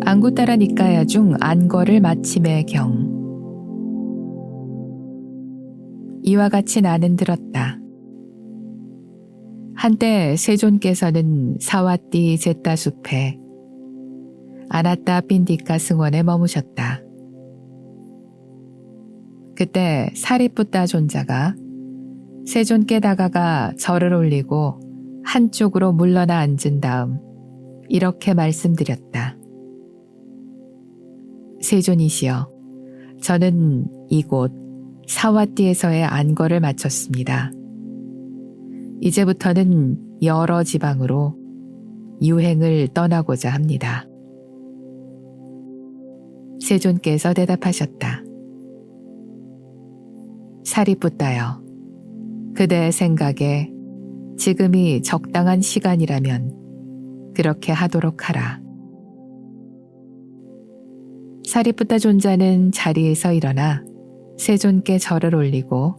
안구따라 니까야 중 안거를 마침의 경. 이와 같이 나는 들었다. 한때 세존께서는 사와띠 제따숲에 아나따 빈디카 승원에 머무셨다. 그때 사리뿌따 존자가 세존께 다가가 절을 올리고 한쪽으로 물러나 앉은 다음 이렇게 말씀드렸다. 세존이시여, 저는 이곳 사와띠에서의 안거를 마쳤습니다. 이제부터는 여러 지방으로 유행을 떠나고자 합니다. 세존께서 대답하셨다. 사리뿌따여, 그대의 생각에 지금이 적당한 시간이라면 그렇게 하도록 하라. 사리뿌따 존자는 자리에서 일어나 세존께 절을 올리고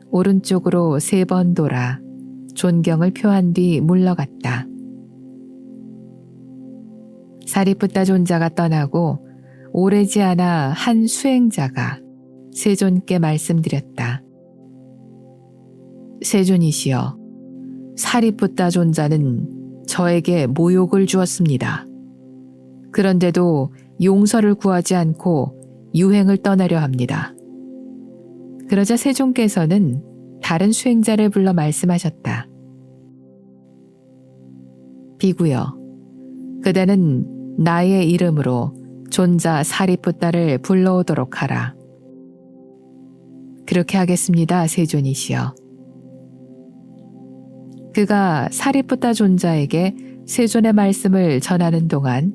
오른쪽으로 3번 돌아 존경을 표한 뒤 물러갔다. 사리뿌따 존자가 떠나고 오래지 않아 한 수행자가 세존께 말씀드렸다. 세존이시여, 사리뿌따 존자는 저에게 모욕을 주었습니다. 그런데도 용서를 구하지 않고 유행을 떠나려 합니다. 그러자 세존께서는 다른 수행자를 불러 말씀하셨다. 비구여, 그대는 나의 이름으로 존자 사리뿌따를 불러오도록 하라. 그렇게 하겠습니다, 세존이시여. 그가 사리뿌따 존자에게 세존의 말씀을 전하는 동안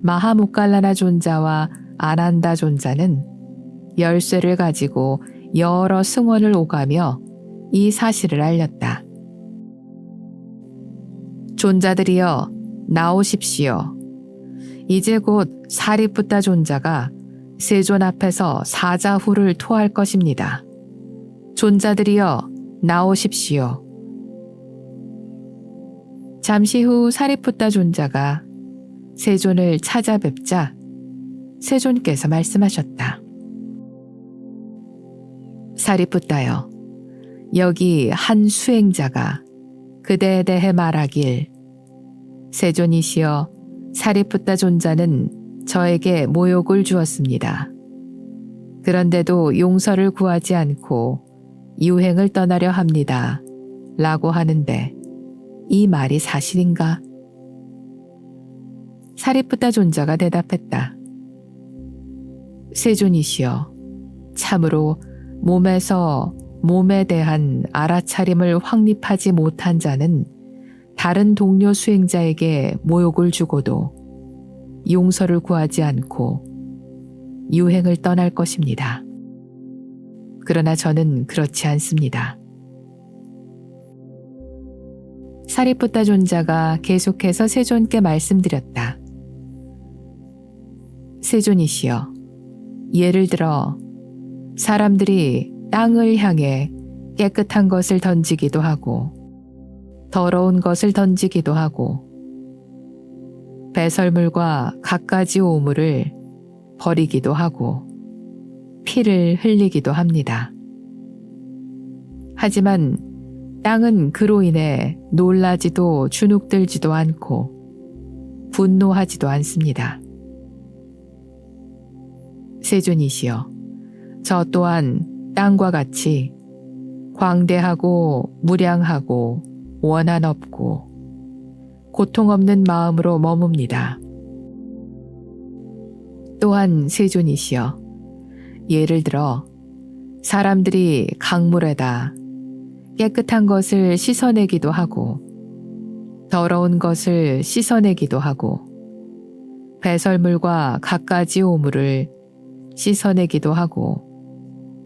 마하무칼라나 존자와 아난다 존자는 열쇠를 가지고 여러 승원을 오가며 이 사실을 알렸다. 존자들이여, 나오십시오. 이제 곧 사리뿌따 존자가 세존 앞에서 사자후를 토할 것입니다. 존자들이여, 나오십시오. 잠시 후 사리뿌따 존자가 세존을 찾아뵙자 세존께서 말씀하셨다. 사리뿌따여, 여기 한 수행자가 그대에 대해 말하길, 세존이시여, 사리뿌따 존자는 저에게 모욕을 주었습니다. 그런데도 용서를 구하지 않고 유행을 떠나려 합니다. 라고 하는데 이 말이 사실인가? 사리뿌따 존자가 대답했다. 세존이시여, 참으로 몸에서 몸에 대한 알아차림을 확립하지 못한 자는 다른 동료 수행자에게 모욕을 주고도 용서를 구하지 않고 유행을 떠날 것입니다. 그러나 저는 그렇지 않습니다. 사리뿌따 존자가 계속해서 세존께 말씀드렸다. 세존이시여, 예를 들어 사람들이 땅을 향해 깨끗한 것을 던지기도 하고 더러운 것을 던지기도 하고 배설물과 갖가지 오물을 버리기도 하고 피를 흘리기도 합니다. 하지만 땅은 그로 인해 놀라지도 주눅들지도 않고 분노하지도 않습니다. 세존이시여, 저 또한 땅과 같이 광대하고 무량하고 원한 없고 고통 없는 마음으로 머뭅니다. 또한 세존이시여, 예를 들어 사람들이 강물에다 깨끗한 것을 씻어내기도 하고 더러운 것을 씻어내기도 하고 배설물과 갖가지 오물을 씻어내기도 하고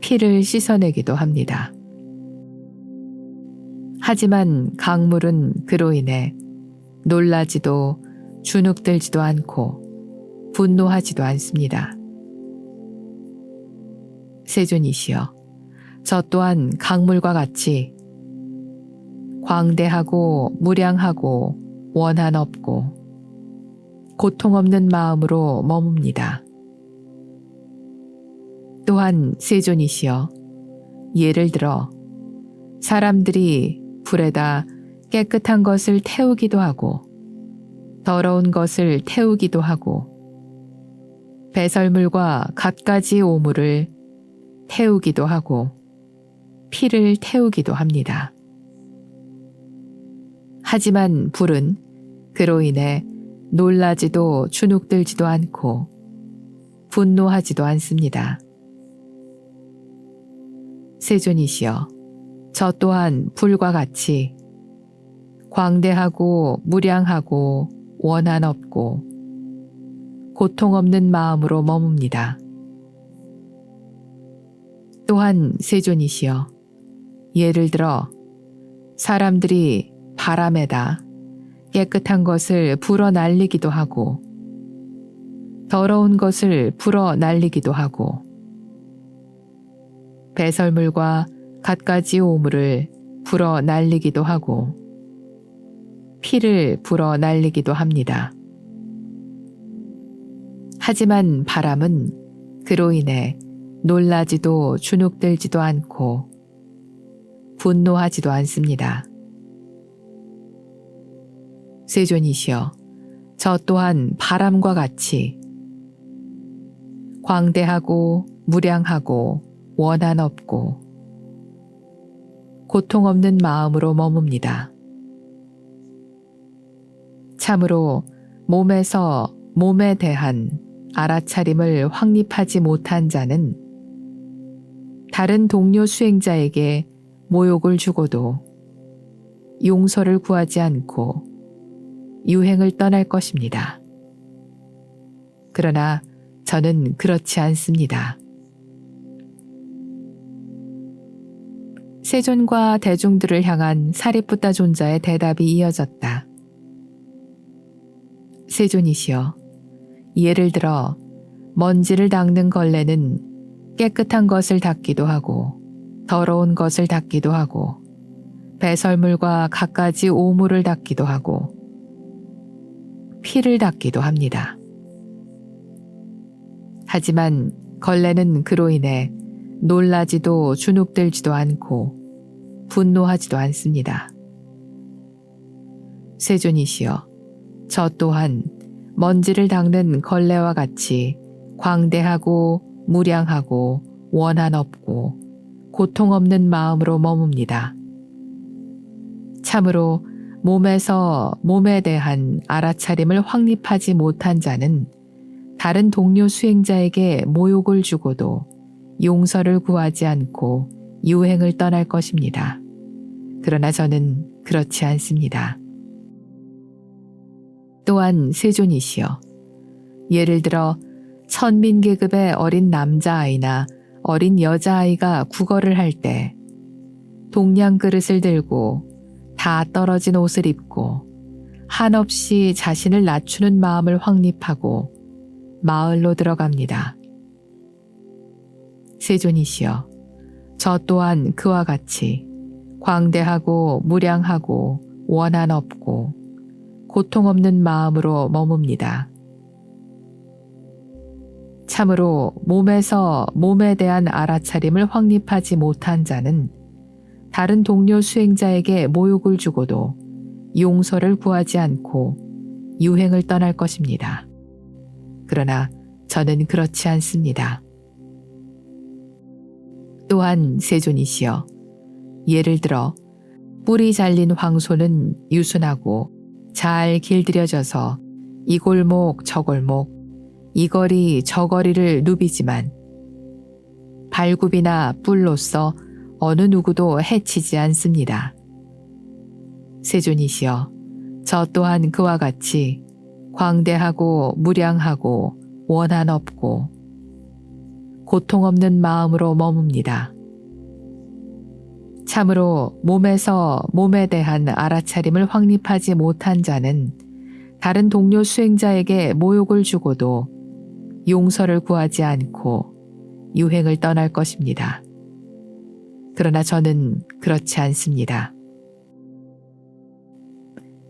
피를 씻어내기도 합니다. 하지만 강물은 그로 인해 놀라지도 주눅들지도 않고 분노하지도 않습니다. 세존이시여, 저 또한 강물과 같이 광대하고 무량하고 원한 없고 고통 없는 마음으로 머뭅니다. 또한 세존이시여, 예를 들어 사람들이 불에다 깨끗한 것을 태우기도 하고 더러운 것을 태우기도 하고 배설물과 갖가지 오물을 태우기도 하고 피를 태우기도 합니다. 하지만 불은 그로 인해 놀라지도 주눅들지도 않고 분노하지도 않습니다. 세존이시여, 저 또한 불과 같이 광대하고 무량하고 원한 없고 고통 없는 마음으로 머뭅니다. 또한 세존이시여, 예를 들어 사람들이 바람에다 깨끗한 것을 불어 날리기도 하고 더러운 것을 불어 날리기도 하고 배설물과 갖가지 오물을 불어 날리기도 하고 피를 불어 날리기도 합니다. 하지만 바람은 그로 인해 놀라지도 주눅들지도 않고 분노하지도 않습니다. 세존이시여, 저 또한 바람과 같이 광대하고 무량하고 원한 없고 고통 없는 마음으로 머뭅니다. 참으로 몸에서 몸에 대한 알아차림을 확립하지 못한 자는 다른 동료 수행자에게 모욕을 주고도 용서를 구하지 않고 유행을 떠날 것입니다. 그러나 저는 그렇지 않습니다. 세존과 대중들을 향한 사리푸타 존자의 대답이 이어졌다. 세존이시여, 예를 들어 먼지를 닦는 걸레는 깨끗한 것을 닦기도 하고 더러운 것을 닦기도 하고 배설물과 갖가지 오물을 닦기도 하고 피를 닦기도 합니다. 하지만 걸레는 그로 인해 놀라지도 주눅들지도 않고 분노하지도 않습니다. 세존이시여, 저 또한 먼지를 닦는 걸레와 같이 광대하고 무량하고 원한 없고 고통 없는 마음으로 머뭅니다. 참으로 몸에서 몸에 대한 알아차림을 확립하지 못한 자는 다른 동료 수행자에게 모욕을 주고도 용서를 구하지 않고 유행을 떠날 것입니다. 그러나 저는 그렇지 않습니다. 또한 세존이시여, 예를 들어 천민계급의 어린 남자아이나 어린 여자아이가 국어를 할 때 동량 그릇을 들고 다 떨어진 옷을 입고 한없이 자신을 낮추는 마음을 확립하고 마을로 들어갑니다. 세존이시여, 저 또한 그와 같이 광대하고 무량하고 원한 없고 고통 없는 마음으로 머뭅니다. 참으로 몸에서 몸에 대한 알아차림을 확립하지 못한 자는 다른 동료 수행자에게 모욕을 주고도 용서를 구하지 않고 유행을 떠날 것입니다. 그러나 저는 그렇지 않습니다. 또한 세존이시여, 예를 들어 뿌리 잘린 황소는 유순하고 잘 길들여져서 이 골목 저 골목 이 거리 저 거리를 누비지만 발굽이나 뿔로써 어느 누구도 해치지 않습니다. 세존이시여, 저 또한 그와 같이 광대하고 무량하고 원한 없고 고통 없는 마음으로 머뭅니다. 참으로 몸에서 몸에 대한 알아차림을 확립하지 못한 자는 다른 동료 수행자에게 모욕을 주고도 용서를 구하지 않고 유행을 떠날 것입니다. 그러나 저는 그렇지 않습니다.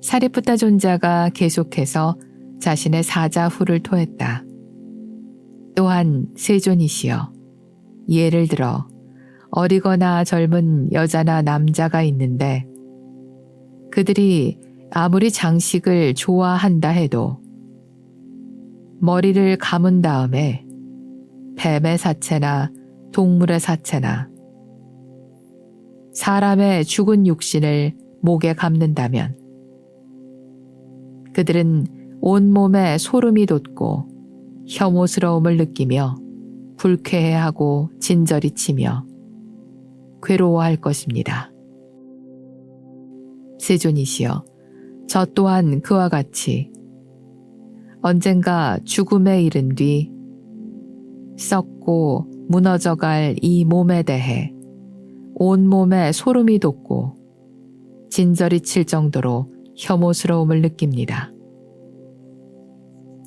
사리푸타 존자가 계속해서 자신의 사자후를 토했다. 또한 세존이시여, 예를 들어 어리거나 젊은 여자나 남자가 있는데 그들이 아무리 장식을 좋아한다 해도 머리를 감은 다음에 뱀의 사체나 동물의 사체나 사람의 죽은 육신을 목에 감는다면 그들은 온몸에 소름이 돋고 혐오스러움을 느끼며 불쾌해하고 진저리 치며 괴로워할 것입니다. 세존이시여, 저 또한 그와 같이 언젠가 죽음에 이른 뒤 썩고 무너져갈 이 몸에 대해 온몸에 소름이 돋고 진저리 칠 정도로 혐오스러움을 느낍니다.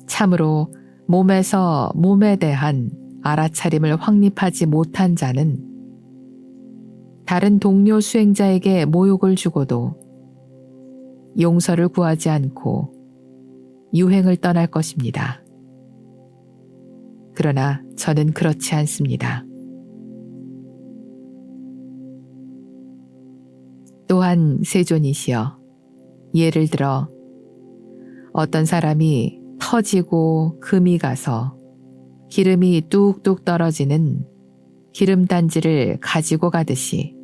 참으로 몸에서 몸에 대한 알아차림을 확립하지 못한 자는 다른 동료 수행자에게 모욕을 주고도 용서를 구하지 않고 유행을 떠날 것입니다. 그러나 저는 그렇지 않습니다. 또한 세존이시여, 예를 들어 어떤 사람이 터지고 금이 가서 기름이 뚝뚝 떨어지는 기름단지를 가지고 가듯이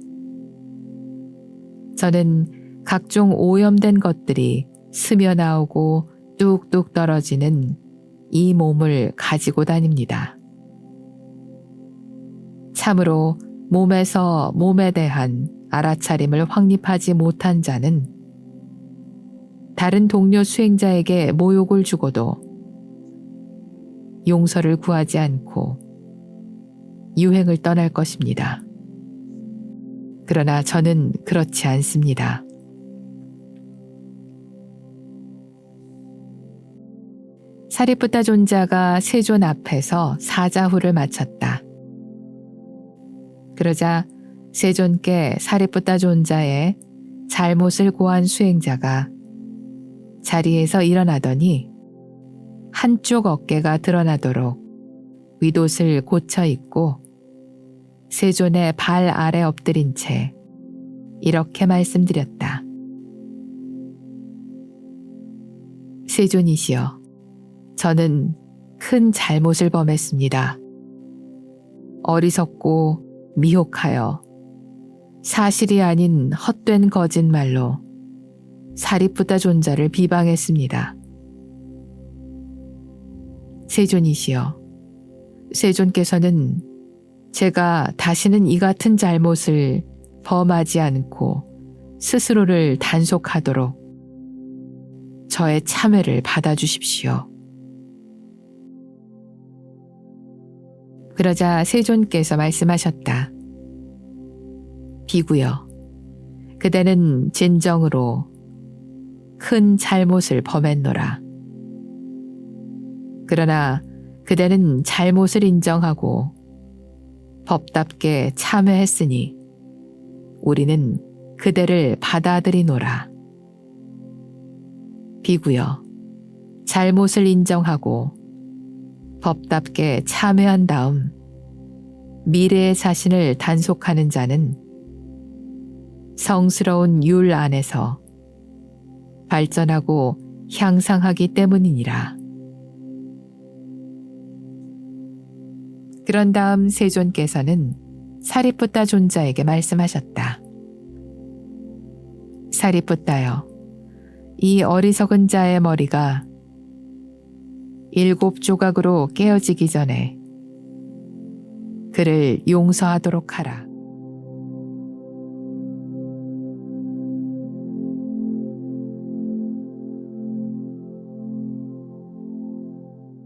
저는 각종 오염된 것들이 스며 나오고 뚝뚝 떨어지는 이 몸을 가지고 다닙니다. 참으로 몸에서 몸에 대한 알아차림을 확립하지 못한 자는 다른 동료 수행자에게 모욕을 주고도 용서를 구하지 않고 유행을 떠날 것입니다. 그러나 저는 그렇지 않습니다. 사리푸타 존자가 세존 앞에서 사자후를 마쳤다. 그러자 세존께 사리푸타 존자의 잘못을 고한 수행자가 자리에서 일어나더니 한쪽 어깨가 드러나도록 윗옷을 고쳐 입고 세존의 발 아래 엎드린 채 이렇게 말씀드렸다. 세존이시여, 저는 큰 잘못을 범했습니다. 어리석고 미혹하여 사실이 아닌 헛된 거짓말로 사리푸타 존자를 비방했습니다. 세존이시여, 세존께서는 제가 다시는 이 같은 잘못을 범하지 않고 스스로를 단속하도록 저의 참회를 받아주십시오. 그러자 세존께서 말씀하셨다. 비구여, 그대는 진정으로 큰 잘못을 범했노라. 그러나 그대는 잘못을 인정하고 법답게 참회했으니 우리는 그대를 받아들이노라. 비구여, 잘못을 인정하고 법답게 참회한 다음 미래의 자신을 단속하는 자는 성스러운 율 안에서 발전하고 향상하기 때문이니라. 그런 다음 세존께서는 사리푸타 존자에게 말씀하셨다. 사리푸타여, 이 어리석은 자의 머리가 7 조각으로 깨어지기 전에 그를 용서하도록 하라.